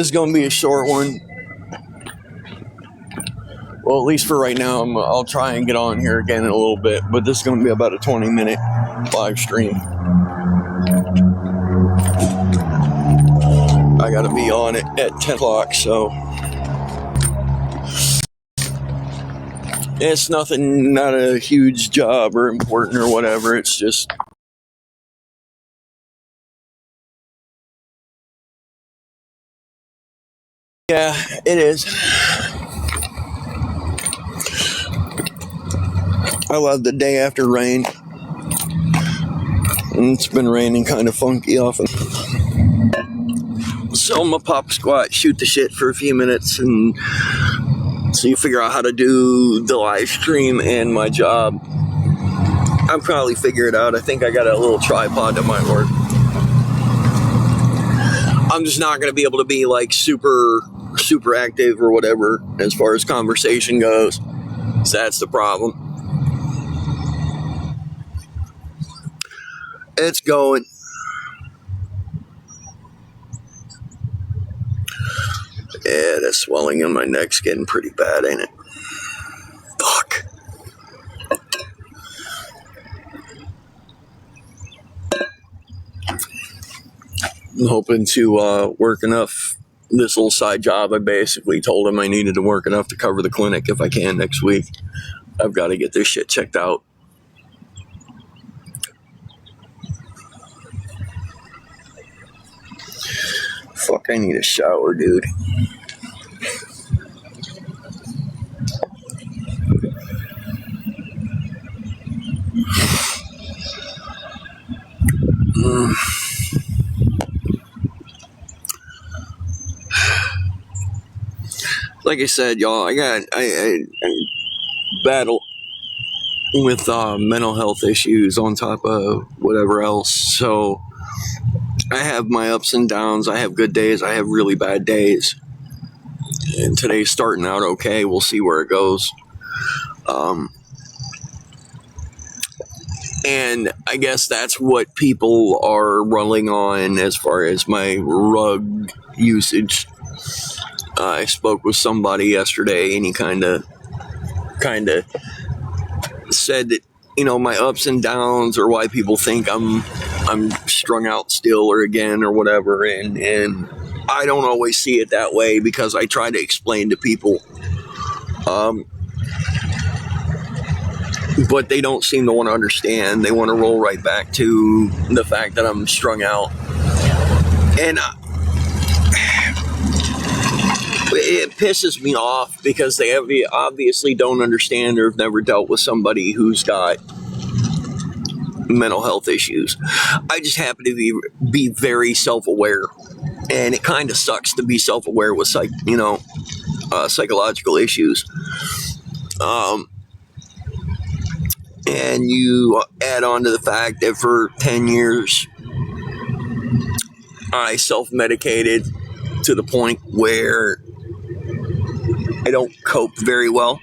It's going to be a short one. Well, at least for right now, I'll try and get on here again in a little bit, but this is going to be about a 20-minute live stream. I got to be on it at 10 o'clock, so it's nothing, not a huge job or important or whatever. It's just yeah, it is. I love the day after rain. It's been raining kind of funky often. So I'm gonna pop squat, shoot the shit for a few minutes, and so you figure out how to do the live stream and my job. I'll probably figure it out. I think I got a little tripod that might work. I'm just not gonna be able to be like super active or whatever as far as conversation goes. So that's the problem. It's going. Yeah, the swelling in my neck's getting pretty bad, ain't it? Fuck. I'm hoping to work enough. This little side job, I basically told him I needed to work enough to cover the clinic if I can next week. I've got to get this shit checked out. Fuck, I need a shower, dude. Like I said, y'all, I battle with mental health issues on top of whatever else. So I have my ups and downs. I have good days. I have really bad days. And today's starting out okay. We'll see where it goes. And I guess that's what people are rolling on as far as my rug usage. I spoke with somebody yesterday, and he kind of said that, you know, my ups and downs are why people think I'm strung out still or again or whatever, and I don't always see it that way because I try to explain to people, but they don't seem to want to understand. They want to roll right back to the fact that I'm strung out, and it pisses me off because they obviously don't understand or have never dealt with somebody who's got mental health issues. I just happen to be very self-aware, and it kind of sucks to be self-aware with psychological issues. And you add on to the fact that for 10 years I self-medicated to the point where I don't cope very well.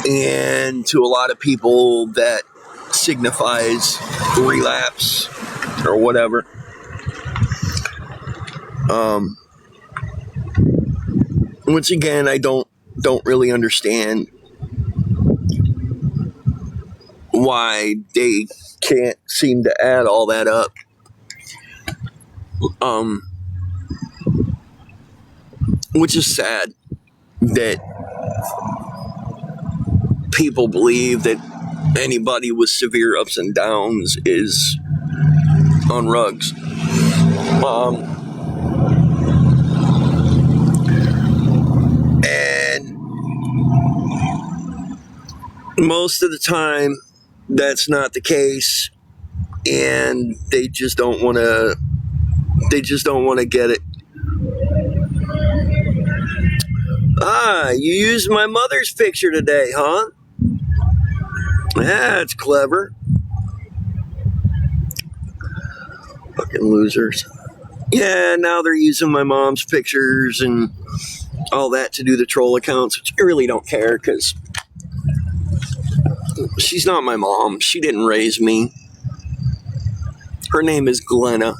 And to a lot of people that signifies relapse or whatever. Once again, I don't really understand why they can't seem to add all that up. Which is sad that people believe that anybody with severe ups and downs is on rugs. And most of the time, that's not the case, and they just don't want to. They just don't want to get it. You used my mother's picture today, huh? That's clever. Fucking losers. Yeah, now they're using my mom's pictures and all that to do the troll accounts, which I really don't care because she's not my mom. She didn't raise me. Her name is Glenna.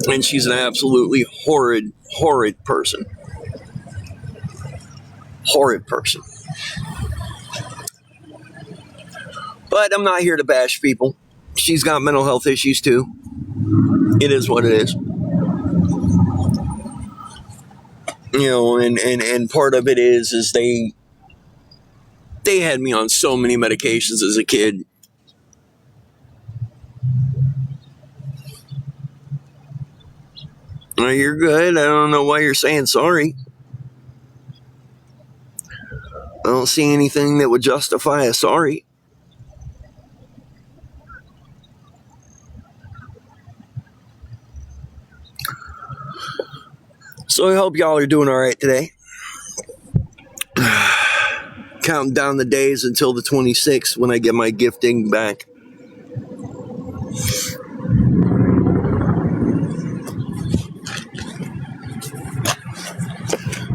And she's an absolutely horrid person. Horrid person. But I'm not here to bash people. She's got mental health issues too. It is what it is. You know, and part of it is they had me on so many medications as a kid. Oh, you're good. I don't know why you're saying sorry. I don't see anything that would justify a sorry. So I hope y'all are doing all right today. Counting down the days until the 26th when I get my gifting back.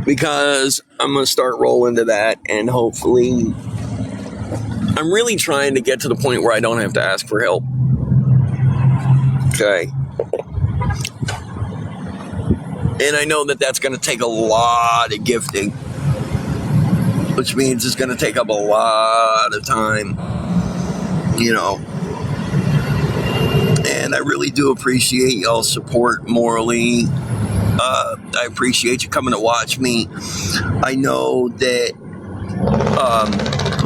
Because I'm going to start rolling to that, and hopefully I'm really trying to get to the point where I don't have to ask for help. Okay. And I know that that's going to take a lot of gifting, which means it's going to take up a lot of time, you know. And I really do appreciate y'all's support morally. I appreciate you coming to watch me. I know that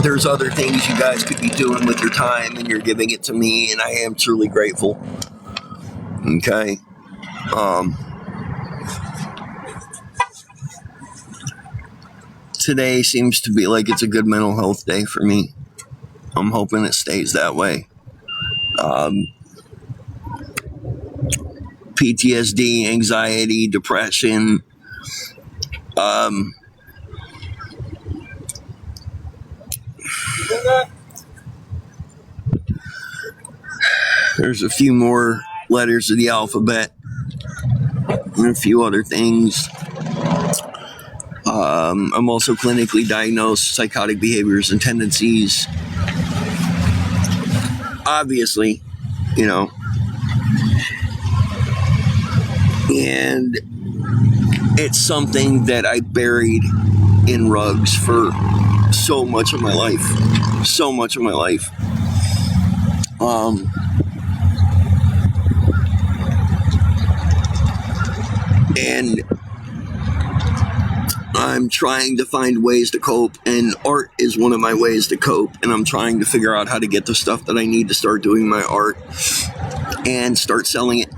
there's other things you guys could be doing with your time, and you're giving it to me, and I am truly grateful. Okay. Today seems to be like it's a good mental health day for me. I'm hoping it stays that way. PTSD, anxiety, depression, there's a few more letters of the alphabet and a few other things. I'm also clinically diagnosed psychotic behaviors and tendencies. Obviously, you know. And it's something that I buried in rugs for so much of my life. So much of my life. And I'm trying to find ways to cope, and art is one of my ways to cope, and I'm trying to figure out how to get the stuff that I need to start doing my art and start selling it.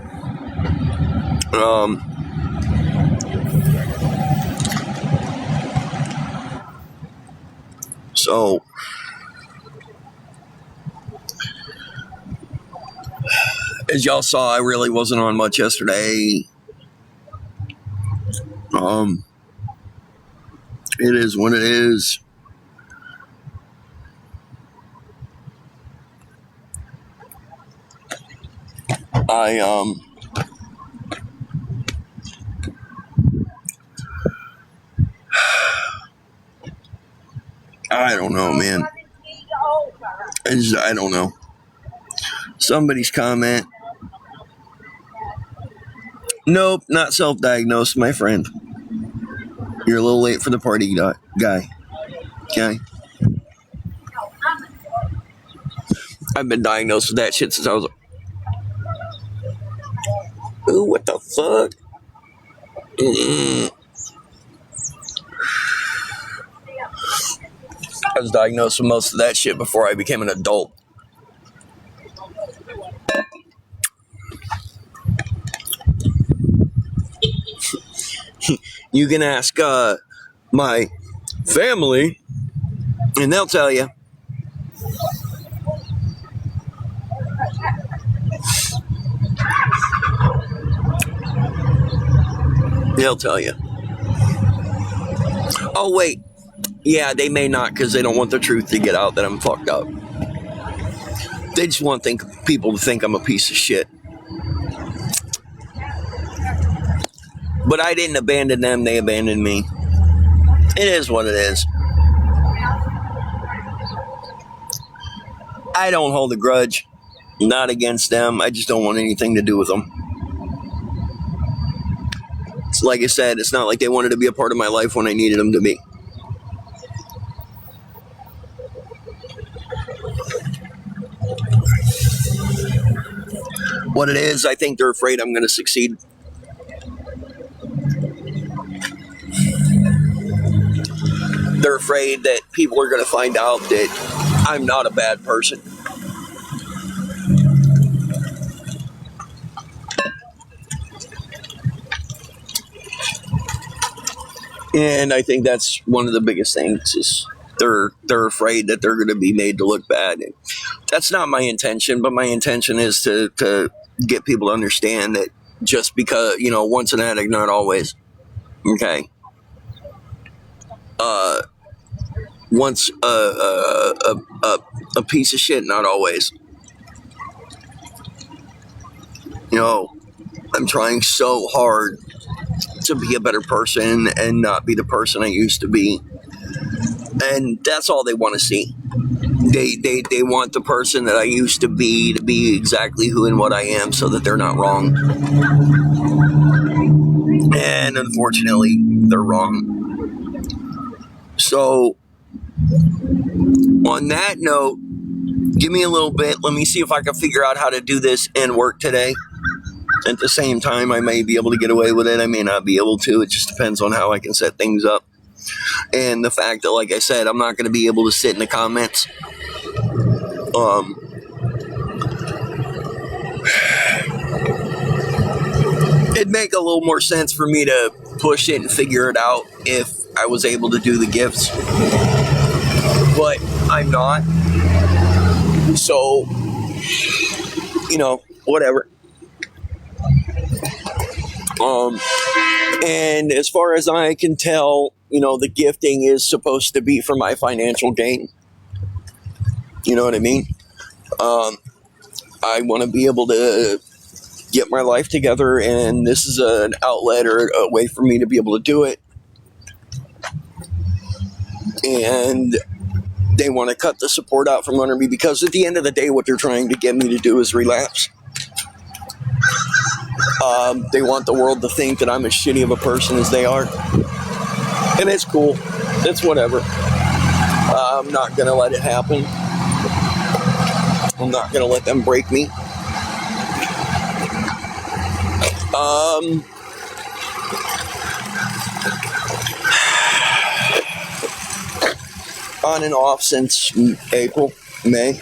So as y'all saw, I really wasn't on much yesterday. It is what it is. I don't know, man. I don't know. Somebody's comment. Nope, not self-diagnosed, my friend. You're a little late for the party, guy. Okay? I've been diagnosed with that shit since I was... Ooh, what the fuck? I was diagnosed with most of that shit before I became an adult. You can ask my family, and they'll tell you. They'll tell you. Oh, wait. Yeah, they may not, because they don't want the truth to get out that I'm fucked up. They just want people to think I'm a piece of shit. But I didn't abandon them, they abandoned me. It is what it is. I don't hold a grudge. Not against them. I just don't want anything to do with them. It's like I said, it's not like they wanted to be a part of my life when I needed them to be. What it is, I think they're afraid I'm going to succeed. They're afraid that people are going to find out that I'm not a bad person. And I think that's one of the biggest things is they're afraid that they're going to be made to look bad. And that's not my intention, but my intention is to get people to understand that just because, once an addict, not always. Okay. Once a piece of shit, not always. I'm trying so hard to be a better person and not be the person I used to be. And that's all they want to see. They want the person that I used to be exactly who and what I am so that they're not wrong. And unfortunately, they're wrong. So, on that note, give me a little bit. Let me see if I can figure out how to do this and work today. At the same time, I may be able to get away with it. I may not be able to. It just depends on how I can set things up. And the fact that, like I said, I'm not going to be able to sit in the comments. It'd make a little more sense for me to push it and figure it out if I was able to do the gifts. But I'm not. So, whatever. And as far as I can tell, the gifting is supposed to be for my financial gain. You know what I mean? I want to be able to get my life together, and this is an outlet or a way for me to be able to do it. And they want to cut the support out from under me because at the end of the day, what they're trying to get me to do is relapse. They want the world to think that I'm as shitty of a person as they are. And it's cool. It's whatever. I'm not going to let it happen. I'm not going to let them break me. On and off since April, May.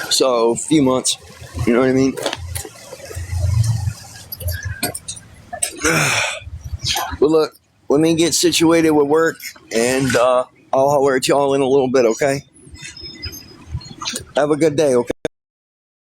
So, a few months. You know what I mean? But look, let me get situated with work, and I'll holler at y'all in a little bit, okay? Have a good day, okay?